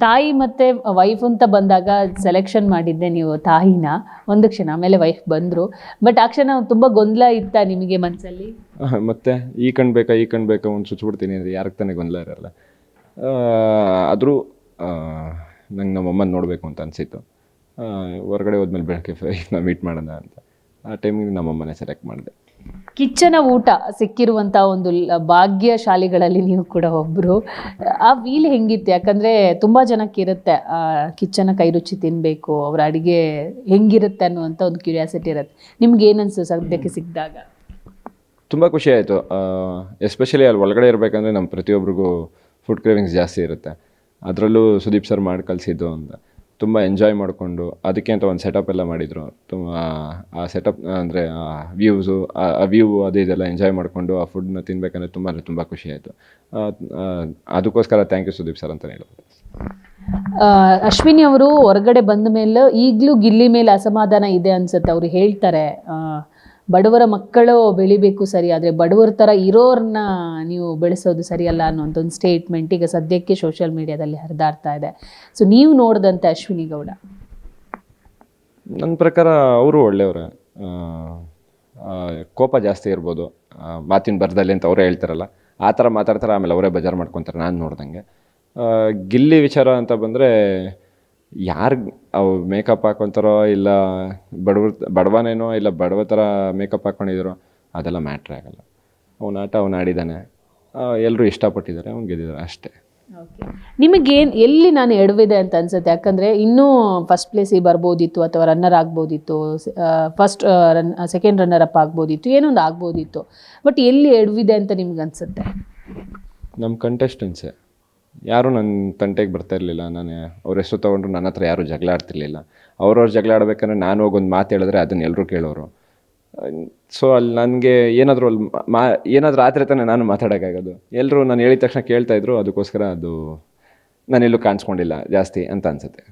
ತಾಯಿ ಮತ್ತು ವೈಫ್ ಅಂತ ಬಂದಾಗ ಸೆಲೆಕ್ಷನ್ ಮಾಡಿದ್ದೆ ನೀವು ತಾಯಿನ ಒಂದು ಕ್ಷಣ, ಆಮೇಲೆ ವೈಫ್ ಬಂದರು. ಬಟ್ ಆ ಕ್ಷಣ ತುಂಬ ಗೊಂದಲ ಇತ್ತಾ ನಿಮಗೆ ಮನಸ್ಸಲ್ಲಿ? ಮತ್ತೆ ಈ ಕಣ್ಣು ಬೇಕಾ ಒಂದು ಚುಚ್ಚಿಬಿಡ್ತೀನಿ ಅಂದರೆ ಯಾರಿಗೆ ತಾನೇ ಗೊಂದಲ ಇರಲ್ಲ. ಆದರೂ ನಂಗೆ ನಮ್ಮಮ್ಮನ ನೋಡಬೇಕು ಅಂತ ಅನಿಸಿತ್ತು. ಹೊರಗಡೆ ಹೋದ್ಮೇಲೆ ಬೆಳಗ್ಗೆ ನಾವು ಮೀಟ್ ಮಾಡೋಣ ಅಂತ ಆ ಟೈಮಿಗೆ ನಮ್ಮಮ್ಮನೇ ಸೆಲೆಕ್ಟ್ ಮಾಡಿದೆ. ಕಿಚ್ಚನ ಊಟ ಸಿಕ್ಕಿರುವಂಥ ಒಂದು ಭಾಗ್ಯಶಾಲಿಗಳಲ್ಲಿ ನೀವು ಕೂಡ ಒಬ್ಬರು. ಆ ಫೀಲ್ ಹೆಂಗಿತ್ತು? ಯಾಕಂದರೆ ತುಂಬ ಜನಕ್ಕೆ ಇರುತ್ತೆ ಕಿಚ್ಚನ ಕೈ ರುಚಿ ತಿನ್ನಬೇಕು, ಅವರ ಅಡುಗೆ ಹೆಂಗಿರುತ್ತೆ ಅನ್ನುವಂಥ ಒಂದು ಕ್ಯೂರಿಯಾಸಿಟಿ ಇರುತ್ತೆ. ನಿಮ್ಗೆ ಏನನ್ಸು ಸದ್ಯಕ್ಕೆ ಸಿಕ್ಕಿದಾಗ? ತುಂಬ ಖುಷಿ ಆಯಿತು. ಎಸ್ಪೆಷಲಿ ಅಲ್ಲಿ ಒಳಗಡೆ ಇರಬೇಕಂದ್ರೆ ನಮ್ಮ ಪ್ರತಿಯೊಬ್ಬರಿಗೂ ಫುಡ್ ಕ್ರೇವಿಂಗ್ಸ್ ಜಾಸ್ತಿ ಇರುತ್ತೆ. ಅದರಲ್ಲೂ ಸುದೀಪ್ ಸರ್ ಮಾಡಿ ಕಳಿಸಿದ್ದು ಅಂತ ತುಂಬ ಎಂಜಾಯ್ ಮಾಡಿಕೊಂಡು ಅದಕ್ಕೆ ಅಂತ ಒಂದು ಸೆಟಪ್ ಎಲ್ಲ ಮಾಡಿದರು. ತುಂಬ ಆ ಸೆಟಪ್ ಅಂದರೆ ಆ ವ್ಯೂ ಅದು ಇದೆಲ್ಲ ಎಂಜಾಯ್ ಮಾಡಿಕೊಂಡು ಆ ಫುಡ್ನ ತಿನ್ನಬೇಕಂದ್ರೆ ತುಂಬ ಖುಷಿ ಆಯಿತು. ಅದಕ್ಕೋಸ್ಕರ ಥ್ಯಾಂಕ್ ಯು ಸುದೀಪ್ ಸರ್ ಅಂತಲೇ ಹೇಳ್ಬೋದು. ಅಶ್ವಿನಿ ಅವರು ಹೊರಗಡೆ ಬಂದ ಮೇಲೆ ಈಗಲೂ ಗಿಲ್ಲಿ ಮೇಲೆ ಅಸಮಾಧಾನ ಇದೆ ಅನ್ಸುತ್ತೆ. ಅವರು ಹೇಳ್ತಾರೆ ಬಡವರ ಮಕ್ಕಳು ಬೆಳಿಬೇಕು ಸರಿ, ಆದರೆ ಬಡವರ ಥರ ಇರೋರನ್ನ ನೀವು ಬೆಳೆಸೋದು ಸರಿಯಲ್ಲ ಅನ್ನೋಂಥ ಒಂದು ಸ್ಟೇಟ್ಮೆಂಟ್ ಈಗ ಸದ್ಯಕ್ಕೆ ಸೋಷಿಯಲ್ ಮೀಡಿಯಾದಲ್ಲಿ ಹರಿದಾಡ್ತಾ ಇದೆ. ಸೊ ನೀವು ನೋಡಿದಂತೆ ಅಶ್ವಿನಿ ಗೌಡ? ನನ್ನ ಪ್ರಕಾರ ಅವರು ಒಳ್ಳೆಯವರೇ. ಕೋಪ ಜಾಸ್ತಿ ಇರ್ಬೋದು ಮಾತಿನ ಬರದಲ್ಲಿ ಅಂತ ಅವರೇ ಹೇಳ್ತಾರಲ್ಲ, ಆ ಥರ ಮಾತಾಡ್ತಾರೆ, ಆಮೇಲೆ ಅವರೇ ಬೇಜಾರು ಮಾಡ್ಕೊತಾರೆ ನಾನು ನೋಡ್ದಂಗೆ. ಗಿಲ್ಲಿ ವಿಚಾರ ಅಂತ ಬಂದರೆ ಯಾರು ಅವು ಮೇಕಪ್ ಹಾಕೊತಾರೋ ಇಲ್ಲ ಬಡವನೇನೋ ಇಲ್ಲ ಬಡವ ಥರ ಮೇಕಪ್ ಹಾಕ್ಕೊಂಡಿದ್ದಾರೋ ಅದೆಲ್ಲ ಮ್ಯಾಟ್ರೇ ಆಗಲ್ಲ. ಅವನ ಆಟ ಅವನು ಆಡಿದ್ದಾನೆ, ಎಲ್ಲರೂ ಇಷ್ಟಪಟ್ಟಿದ್ದಾರೆ, ಅವ್ನು ಗೆದ್ದಿದ್ದಾರೆ ಅಷ್ಟೇ. ನಿಮಗೇನು ಎಲ್ಲಿ ನಾನು ಎಡವಿದೆ ಅಂತ ಅನ್ಸುತ್ತೆ? ಯಾಕಂದರೆ ಇನ್ನೂ ಫಸ್ಟ್ ಪ್ಲೇಸಿಗೆ ಬರ್ಬೋದಿತ್ತು ಅಥವಾ ರನ್ನರ್ ಆಗ್ಬೋದಿತ್ತು, ಸೆಕೆಂಡ್ ರನ್ನರ್ ಅಪ್ ಆಗ್ಬೋದಿತ್ತು, ಏನೊಂದು ಆಗ್ಬೋದಿತ್ತು. ಬಟ್ ಎಲ್ಲಿ ಎಡವಿದೆ ಅಂತ ನಿಮ್ಗೆ ಅನ್ಸುತ್ತೆ? ನಮ್ಮ ಕಂಟೆಸ್ಟೆನ್ಸೇ ಯಾರೂ ನನ್ನ ತಂಟೆಗೆ ಬರ್ತಾ ಇರಲಿಲ್ಲ. ನಾನು ಅವ್ರ ಹೆಸರು ತೊಗೊಂಡ್ರು ನನ್ನ ಹತ್ರ ಯಾರೂ ಜಗಳ ಆಡ್ತಿರ್ಲಿಲ್ಲ. ಅವ್ರವ್ರು ಜಗಳ ಆಡ್ಬೇಕಂದ್ರೆ ನಾನು ಹೋಗಿ ಒಂದು ಮಾತು ಹೇಳಿದ್ರೆ ಅದನ್ನು ಎಲ್ಲರೂ ಕೇಳೋರು. ಸೊ ಅಲ್ಲಿ ನನಗೆ ಏನಾದರೂ ಏನಾದರೂ ಆದರೆ ತಾನೇ ನಾನು ಮಾತಾಡೋಕ್ಕಾಗೋದು. ಎಲ್ಲರೂ ನಾನು ಹೇಳಿದ ತಕ್ಷಣ ಕೇಳ್ತಾಯಿದ್ರು, ಅದಕ್ಕೋಸ್ಕರ ಅದು ನಾನೆಲ್ಲೂ ಕಾಣಿಸ್ಕೊಂಡಿಲ್ಲ ಜಾಸ್ತಿ ಅಂತ ಅನಿಸುತ್ತೆ.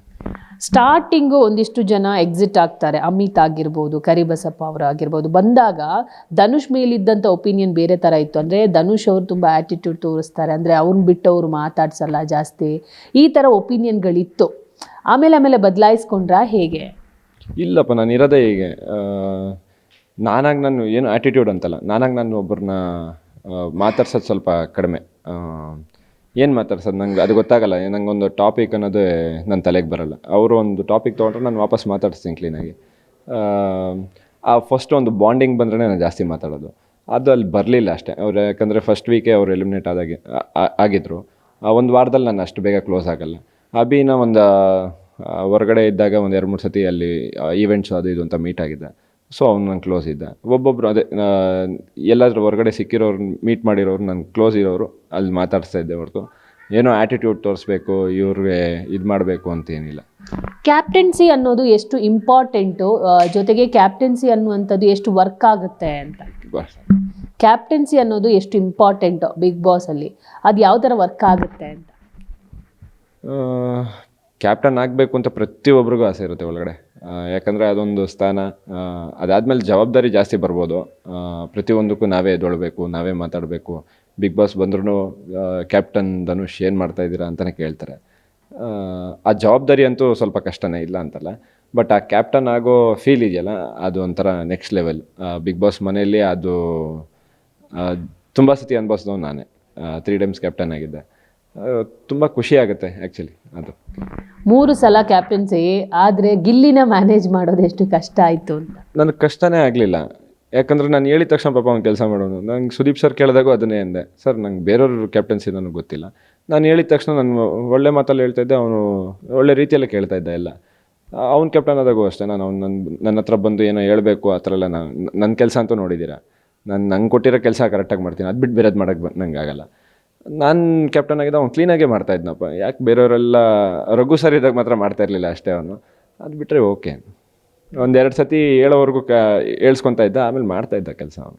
ಸ್ಟಾರ್ಟಿಂಗು ಒಂದಿಷ್ಟು ಜನ ಎಕ್ಸಿಟ್ ಆಗ್ತಾರೆ, ಅಮಿತ್ ಆಗಿರ್ಬೋದು, ಕರಿಬಸಪ್ಪ ಅವರು ಆಗಿರ್ಬೋದು. ಬಂದಾಗ ಧನುಷ್ ಮೇಲಿದ್ದಂಥ ಒಪಿನಿಯನ್ ಬೇರೆ ಥರ ಇತ್ತು. ಅಂದರೆ ಧನುಷ್ ಅವರು ತುಂಬ ಆ್ಯಟಿಟ್ಯೂಡ್ ತೋರಿಸ್ತಾರೆ, ಅಂದರೆ ಅವ್ನು ಬಿಟ್ಟು ಅವರು ಮಾತಾಡ್ಸಲ್ಲ ಜಾಸ್ತಿ, ಈ ಥರ ಒಪಿನಿಯನ್ಗಳಿತ್ತು. ಆಮೇಲೆ ಬದಲಾಯಿಸ್ಕೊಂಡ್ರಾ ಹೇಗೆ? ಇಲ್ಲಪ್ಪ, ನಾನು ಇರೋದೇ ಹೀಗೆ. ನಾನು ಏನು ಆ್ಯಟಿಟ್ಯೂಡ್ ಅಂತಲ್ಲ, ನಾನು ಒಬ್ಬರನ್ನ ಮಾತಾಡ್ಸೋದು ಸ್ವಲ್ಪ ಕಡಿಮೆ. ಏನು ಮಾತಾಡ್ಸೋದು ನಂಗೆ ಅದು ಗೊತ್ತಾಗಲ್ಲ. ನಂಗೊಂದು ಟಾಪಿಕ್ ಅನ್ನೋದೇ ನನ್ನ ತಲೆಗೆ ಬರೋಲ್ಲ. ಅವರು ಒಂದು ಟಾಪಿಕ್ ತೊಗೊಂಡ್ರೆ ನಾನು ವಾಪಸ್ ಮಾತಾಡಿಸ್ತೀನಿ ಕ್ಲೀನಾಗಿ. ಆ ಫಸ್ಟ್ ಒಂದು ಬಾಂಡಿಂಗ್ ಬಂದ್ರೆ ನಾನು ಜಾಸ್ತಿ ಮಾತಾಡೋದು. ಅದು ಅಲ್ಲಿ ಬರಲಿಲ್ಲ ಅಷ್ಟೇ. ಅವ್ರು ಯಾಕಂದರೆ ಫಸ್ಟ್ ವೀಕೆ ಅವ್ರು ಎಲಿಮಿನೇಟ್ ಆಗಿದ್ದರು. ಒಂದು ವಾರದಲ್ಲಿ ನಾನು ಅಷ್ಟು ಬೇಗ ಕ್ಲೋಸ್ ಆಗಲ್ಲ. ಅಭಿನ ಒಂದು ಹೊರಗಡೆ ಇದ್ದಾಗ ಒಂದು 2-3 ಸತಿ ಅಲ್ಲಿ ಈವೆಂಟ್ಸ್ ಅದು ಇದು ಅಂತ ಮೀಟ್ ಆಗಿದ್ದೆ. ಸೊ ಅವ್ನು ನಂಗೆ ಕ್ಲೋಸ್ ಇದ್ದ. ಒಬ್ಬೊಬ್ಬರು ಅದೇ ಎಲ್ಲಾದರೂ ಹೊರಗಡೆ ಸಿಕ್ಕಿರೋರು ಮೀಟ್ ಮಾಡಿರೋರು ನನ್ನ ಕ್ಲೋಸ್ ಇರೋರು ಅಲ್ಲಿ ಮಾತಾಡಿಸ್ತಾ ಇದ್ದೆ ಹೊರತು ಏನೋ ಆ್ಯಟಿಟ್ಯೂಡ್ ತೋರಿಸ್ಬೇಕು ಇವ್ರಿಗೆ ಇದು ಮಾಡಬೇಕು ಅಂತೇನಿಲ್ಲ. ಕ್ಯಾಪ್ಟನ್ಸಿ ಅನ್ನೋದು ಎಷ್ಟು ಇಂಪಾರ್ಟೆಂಟು, ಜೊತೆಗೆ ಕ್ಯಾಪ್ಟನ್ಸಿ ಅನ್ನುವಂಥದ್ದು ಎಷ್ಟು ವರ್ಕ್ ಆಗುತ್ತೆ ಅಂತ? ಕ್ಯಾಪ್ಟನ್ಸಿ ಅನ್ನೋದು ಎಷ್ಟು ಇಂಪಾರ್ಟೆಂಟು ಬಿಗ್ ಬಾಸಲ್ಲಿ, ಅದು ಯಾವ ಥರ ವರ್ಕ್ ಆಗುತ್ತೆ ಅಂತ? ಕ್ಯಾಪ್ಟನ್ ಆಗಬೇಕು ಅಂತ ಪ್ರತಿಯೊಬ್ಬರಿಗೂ ಆಸೆ ಇರುತ್ತೆ ಒಳಗಡೆ. ಯಾಕಂದರೆ ಅದೊಂದು ಸ್ಥಾನ. ಅದಾದಮೇಲೆ ಜವಾಬ್ದಾರಿ ಜಾಸ್ತಿ ಬರ್ಬೋದು. ಪ್ರತಿಯೊಂದಕ್ಕೂ ನಾವೇ ಎದ್ದೇಳಬೇಕು, ನಾವೇ ಮಾತಾಡಬೇಕು. ಬಿಗ್ ಬಾಸ್ ಬಂದ್ರೂ ಕ್ಯಾಪ್ಟನ್ ಧನುಷ್ ಏನು ಮಾಡ್ತಾಯಿದ್ದೀರಾ ಅಂತಲೇ ಕೇಳ್ತಾರೆ. ಆ ಜವಾಬ್ದಾರಿ ಅಂತೂ ಸ್ವಲ್ಪ ಕಷ್ಟನೇ, ಇಲ್ಲ ಅಂತಲ್ಲ. ಬಟ್ ಆ ಕ್ಯಾಪ್ಟನ್ ಆಗೋ ಫೀಲ್ ಇದೆಯಲ್ಲ, ಅದು ಒಂಥರ ನೆಕ್ಸ್ಟ್ ಲೆವೆಲ್. ಬಿಗ್ ಬಾಸ್ ಮನೆಯಲ್ಲಿ ಅದು ತುಂಬ ಸತಿ ಅನುಭವಿಸಿದವು ನಾನೇ. 3 ಟೈಮ್ಸ್ ಕ್ಯಾಪ್ಟನ್ ಆಗಿದ್ದೆ. ತುಂಬ ಖುಷಿ ಆಗುತ್ತೆ ಆ್ಯಕ್ಚುಲಿ. ಅದು 3 ಸಲ ಕ್ಯಾಪ್ಟನ್ಸಿ ಆದರೆ ಗಿಲ್ಲಿನ ಮ್ಯಾನೇಜ್ ಮಾಡೋದು ಎಷ್ಟು ಕಷ್ಟ ಆಯಿತು ಅಂತ? ನನಗೆ ಕಷ್ಟನೇ ಆಗಲಿಲ್ಲ. ಯಾಕಂದರೆ ನಾನು ಹೇಳಿದ ತಕ್ಷಣ ಪಾಪ ಅವ್ನು ಕೆಲಸ ಮಾಡೋನು. ನಂಗೆ ಸುದೀಪ್ ಸರ್ ಕೇಳಿದಾಗೂ ಅದನ್ನೇ ಅಂದೆ, ಸರ್ ನಂಗೆ ಬೇರೆಯವ್ರ ಕ್ಯಾಪ್ಟನ್ಸಿ ನನಗೆ ಗೊತ್ತಿಲ್ಲ. ನಾನು ಹೇಳಿದ ತಕ್ಷಣ ನಾನು ಒಳ್ಳೆ ಮಾತಲ್ಲಿ ಹೇಳ್ತಾಯಿದ್ದೆ, ಅವನು ಒಳ್ಳೆ ರೀತಿಯಲ್ಲೇ ಕೇಳ್ತಾ ಇದ್ದ ಎಲ್ಲ. ಅವ್ನು ಕ್ಯಾಪ್ಟನ್ ಆದಾಗೂ ಅಷ್ಟೇ, ನಾನು ನನ್ನ ಹತ್ರ ಬಂದು ಏನೋ ಹೇಳಬೇಕು ಆ ಥರ ಎಲ್ಲ ನನ್ನ ಕೆಲಸ ಅಂತೂ ನೋಡಿದ್ದೀರಾ. ನಂಗೆ ಕೊಟ್ಟಿರೋ ಕೆಲಸ ಕರೆಕ್ಟಾಗಿ ಮಾಡ್ತೀನಿ, ಅದು ಬಿಟ್ಟು ಬೇರೆದು ಮಾಡೋಕ್ಕೆ ನಂಗೆ ಆಗಲ್ಲ. ನಾನು ಕ್ಯಾಪ್ಟನ್ ಆಗಿದ್ದ ಅವ್ನು ಕ್ಲೀನಾಗೇ ಮಾಡ್ತಾಯಿದ್ನಪ್ಪ. ಯಾಕೆ ಬೇರೆಯವರೆಲ್ಲ ರಘು ಸರ್ ಇದ್ದಾಗ ಮಾತ್ರ ಮಾಡ್ತಾ ಇರಲಿಲ್ಲ ಅಷ್ಟೇ. ಅವನು ಅದು ಬಿಟ್ಟರೆ ಓಕೆ. 1-2 ಸತಿ ಹೇಳೋವರೆಗೂ ಹೇಳ್ಸ್ಕೊತಾ ಇದ್ದ, ಆಮೇಲೆ ಮಾಡ್ತಾಯಿದ್ದ ಕೆಲಸ ಅವನು.